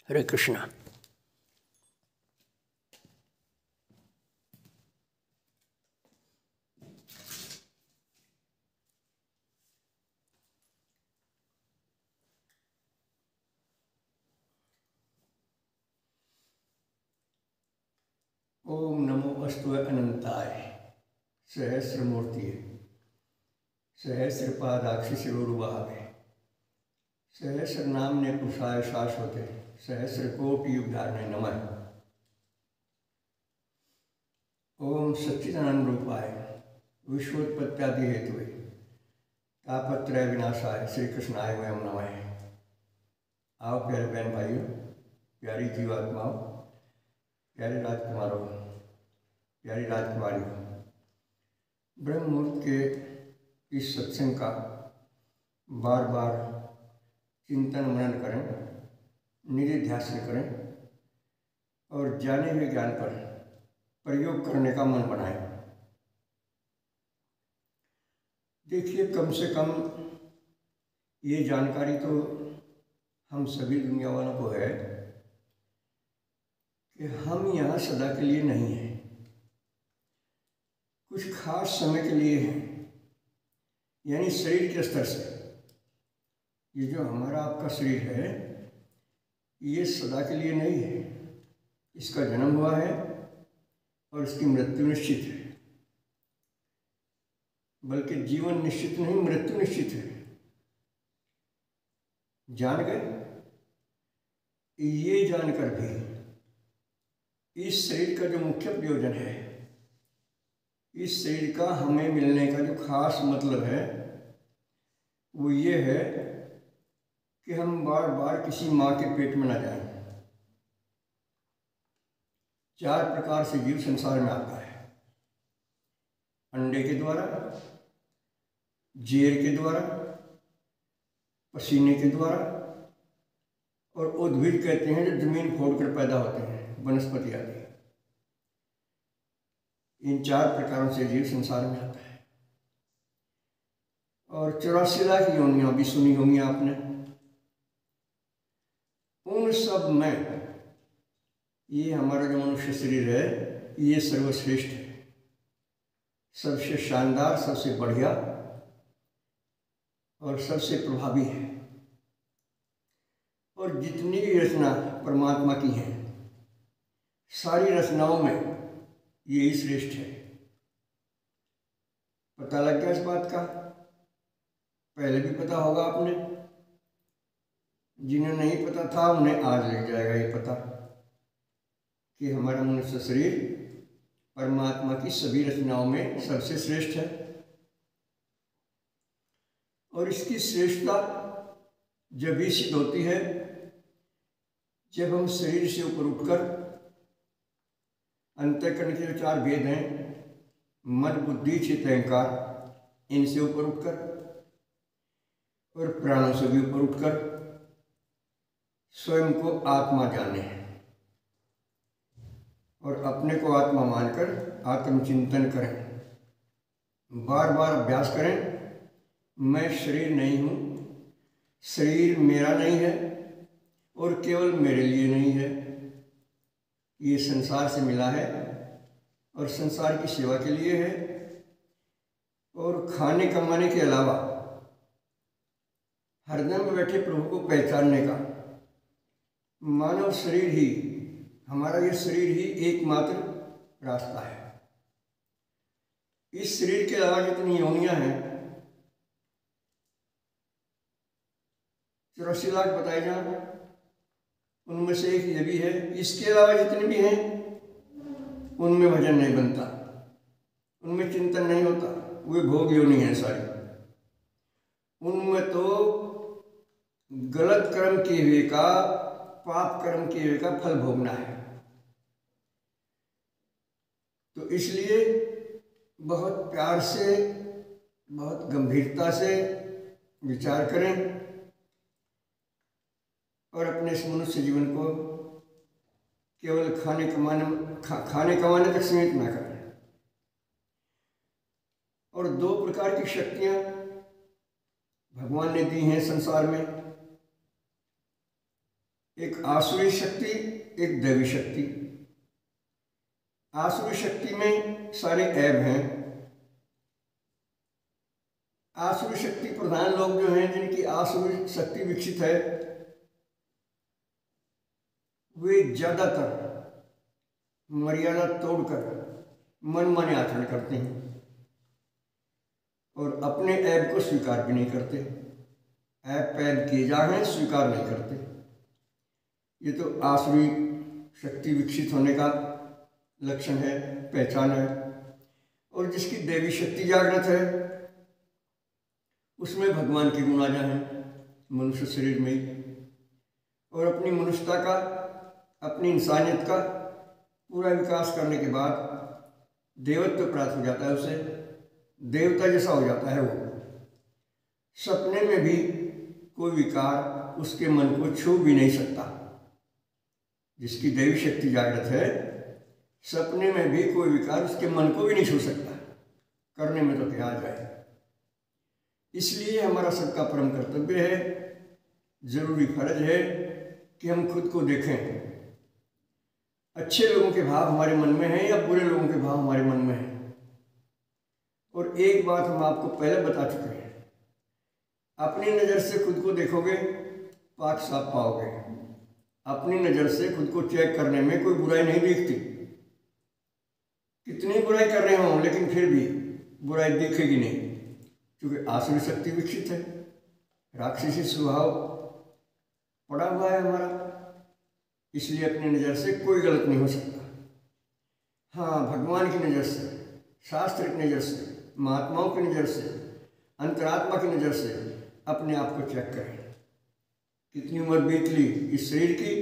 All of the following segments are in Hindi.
हरे कृष्णा। ओम नमो अस्तु अनंताय सहस्रमूर्ति सहस्रपादाक्षि शिरोरुबाहवे सहस्र नामने पुरुषाय शाश्वते सहस्र कोटि युगधारणे नमः। ओम सच्चिदानंद रूपाय विश्वोत्पत्त्यादि हेतुवे तापत्रय विनाशाय श्री कृष्णाय वयम नमः। आओ प्यारे बहन भाइयों, प्यारी जीवात्माओं, प्यारे राजकुमारों, प्यारी राजकुमारियों, ब्रह्म मुहूर्त के इस सत्संग का बार बार चिंतन मनन करें, निधिध्यासन करें और जाने हुए ज्ञान पर प्रयोग करने का मन बनाएं। देखिए, कम से कम ये जानकारी तो हम सभी दुनिया वालों को है कि हम यहाँ सदा के लिए नहीं हैं, कुछ खास समय के लिए हैं। यानी शरीर के स्तर से ये जो हमारा आपका शरीर है ये सदा के लिए नहीं है। इसका जन्म हुआ है और इसकी मृत्यु निश्चित है, बल्कि जीवन निश्चित नहीं, मृत्यु निश्चित है। जान गए? ये जानकर भी इस शरीर का जो मुख्य प्रयोजन है, इस शरीर का हमें मिलने का जो खास मतलब है वो ये है कि हम बार बार किसी माँ के पेट में न जाएं। 4 प्रकार से जीव संसार में आता है। अंडे के द्वारा, जेर के द्वारा, पसीने के द्वारा और उद्भिद कहते हैं जो जमीन फोड़कर पैदा होते हैं, वनस्पति आदि। इन 4 प्रकारों से जीव संसार में आता है। और 84 लाख योनियां भी सुनी होंगी आपने। उन सब में ये हमारा जो मनुष्य शरीर है ये सर्वश्रेष्ठ है, सबसे शानदार, सबसे बढ़िया और सबसे प्रभावी है। और जितनी भी रचना परमात्मा की हैं, सारी रचनाओं में यही श्रेष्ठ है। पता लग गया इस बात का? पहले भी पता होगा आपने, जिन्हें नहीं पता था उन्हें आज लग जाएगा ये पता कि हमारा मनुष्य शरीर परमात्मा की सभी रचनाओं में सबसे श्रेष्ठ है। और इसकी श्रेष्ठता जब भी सिद्ध होती है जब हम शरीर से ऊपर उठकर अंतःकरण के जो 4 भेद हैं, मन, बुद्धि, चित्त, अहंकार, इनसे ऊपर उठकर और प्राणों से भी ऊपर उठकर स्वयं को आत्मा जाने और अपने को आत्मा मानकर आत्मचिंतन करें। बार बार अभ्यास करें, मैं शरीर नहीं हूँ, शरीर मेरा नहीं है और केवल मेरे लिए नहीं है, ये संसार से मिला है और संसार की सेवा के लिए है। और खाने कमाने के अलावा हृदय में बैठे प्रभु को पहचानने का मानव शरीर ही, हमारा ये शरीर ही एकमात्र रास्ता है। इस शरीर के अलावा जितनी योनियां हैं, 84 लाख बताए जाए, उनमें से एक ये भी है। इसके अलावा जितने भी हैं उनमें भजन नहीं बनता, उनमें चिंतन नहीं होता, वे भोग योनि है सारी। उनमें तो गलत कर्म किए हुए का, पाप कर्म किए हुए का फल भोगना है। तो इसलिए बहुत प्यार से, बहुत गंभीरता से विचार करें और अपने इस मनुष्य जीवन को केवल खाने कमाने तक सीमित ना करें। और 2 प्रकार की शक्तियां भगवान ने दी हैं संसार में। एक आसुरी शक्ति, एक दैवी शक्ति। आसुरी शक्ति में सारे ऐब हैं। आसुरी शक्ति प्रधान लोग जो हैं, जिनकी आसुरी शक्ति विकसित है, वे ज्यादातर मर्यादा तोड़कर मनमाने आचरण करते हैं और अपने ऐब को स्वीकार भी नहीं करते। ऐब पैब किए जा रहे हैं, स्वीकार नहीं करते। ये तो आसुरी शक्ति विकसित होने का लक्षण है, पहचान है। और जिसकी दैवी शक्ति जागृत है, उसमें भगवान के गुण आ जाए मनुष्य शरीर में ही, और अपनी मनुष्यता का, अपनी इंसानियत का पूरा विकास करने के बाद देवत्व प्राप्त हो जाता है। उसे देवता जैसा हो जाता है। वो सपने में भी कोई विकार उसके मन को छू भी नहीं सकता। जिसकी दैवी शक्ति जागृत है, सपने में भी कोई विकार उसके मन को भी नहीं छू सकता। करने में तो क्या आ जाए। इसलिए हमारा सबका परम कर्तव्य है, जरूरी फर्ज है कि हम खुद को देखें। अच्छे लोगों के भाव हमारे मन में हैं या बुरे लोगों के भाव हमारे मन में हैं। और एक बात हम आपको पहले बता चुके हैं, अपनी नज़र से खुद को देखोगे, पाक साफ पाओगे। अपनी नज़र से खुद को चेक करने में कोई बुराई नहीं दिखती। कितनी बुराई कर रहे हों, लेकिन फिर भी बुराई दिखेगी नहीं, क्योंकि आसुरी शक्ति विकसित है। राक्षसी स्वभाव पड़ा हुआ है हमारा, इसलिए अपनी नज़र से कोई गलत नहीं हो सकता। हाँ, भगवान की नज़र से, शास्त्र की नज़र से, महात्माओं की नज़र से, अंतरात्मा की नज़र से अपने आप को चेक करें। कितनी उम्र बीत ली इस शरीर की,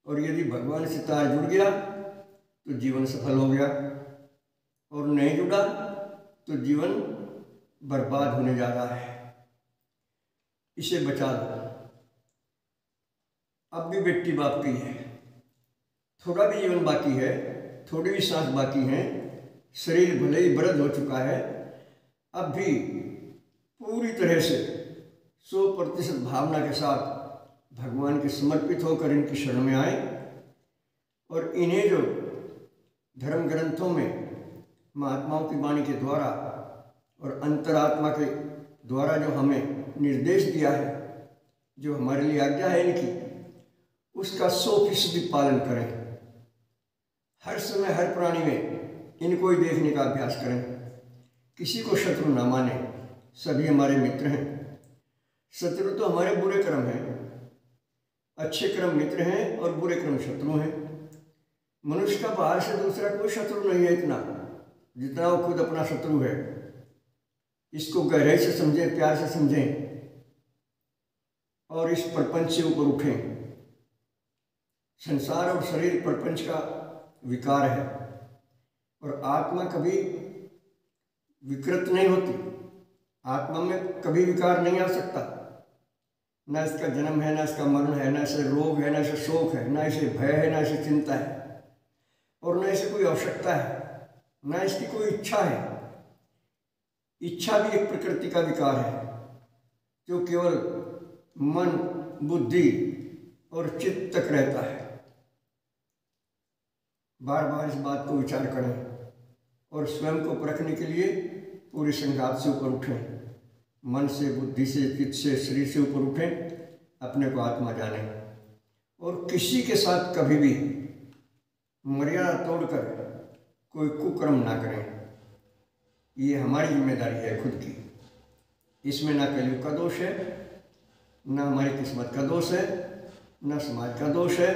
और यदि भगवान से तार जुड़ गया तो जीवन सफल हो गया, और नहीं जुड़ा तो जीवन बर्बाद होने जा रहा है। इसे बचा दो। अब भी बेटी बाप की है, थोड़ा भी जीवन बाकी है, थोड़ी भी सांस बाकी है। शरीर भले ही वृद्ध हो चुका है, अब भी पूरी तरह से 100% भावना के साथ भगवान के समर्पित होकर इनकी शरण में आए, और इन्हें जो धर्म ग्रंथों में महात्माओं की वाणी के द्वारा और अंतरात्मा के द्वारा जो हमें निर्देश दिया है, जो हमारे लिए आज्ञा है इनकी, उसका 100% पालन करें। हर समय हर प्राणी में इनको ही देखने का अभ्यास करें। किसी को शत्रु ना माने, सभी हमारे मित्र हैं। शत्रु तो हमारे बुरे कर्म हैं, अच्छे कर्म मित्र हैं और बुरे कर्म शत्रु हैं। मनुष्य का बाहर से दूसरा कोई शत्रु नहीं है इतना जितना वो खुद अपना शत्रु है। इसको गहराई से समझें, प्यार से समझें, और इस प्रपंच से ऊपर उठें। संसार और शरीर प्रपंच का विकार है, और आत्मा कभी विकृत नहीं होती। आत्मा में कभी विकार नहीं आ सकता। ना इसका जन्म है, ना इसका मरण है, ना इसे रोग है, ना इसे शोक है, ना इसे भय है, ना इसे चिंता है, और ना इसे कोई आवश्यकता है, ना इसकी कोई इच्छा है। इच्छा भी एक प्रकृति का विकार है, जो केवल मन, बुद्धि और चित्त तक रहता है। बार बार इस बात को विचार करें और स्वयं को परखने के लिए पूरे संघात से ऊपर उठें। मन से, बुद्धि से, चित्त से, शरीर से ऊपर उठें, अपने को आत्मा जानें, और किसी के साथ कभी भी मर्यादा तोड़कर कोई कुकर्म ना करें। ये हमारी जिम्मेदारी है खुद की। इसमें ना कलयुग का दोष है, ना हमारी किस्मत का दोष है, ना समाज का दोष है,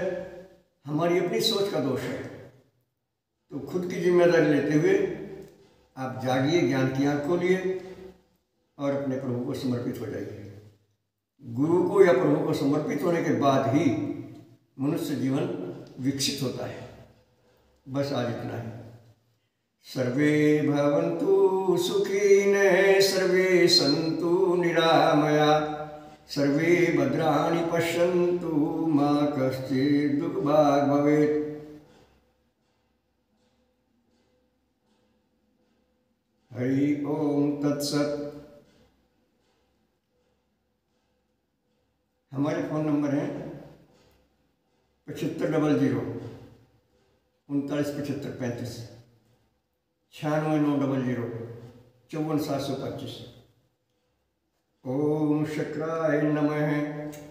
हमारी अपनी सोच का दोष है। तो खुद की जिम्मेदारी लेते हुए आप जागिए, ज्ञान की आँख खोलिए और अपने प्रभु को समर्पित हो जाइए। गुरु को या प्रभु को समर्पित होने के बाद ही मनुष्य जीवन विकसित होता है। बस आज इतना ही। सर्वे भवन्तु सुखिनः, सर्वे सन्तु निरामया, सर्वे भद्राणि पश्यन्तु, मा कश्चित् दुःखभाग् भवेत्। हरि ओम तत्सत। हमारे फ़ोन नंबर हैं 7500 397535 96900 54725। ओम शक्राय नमः।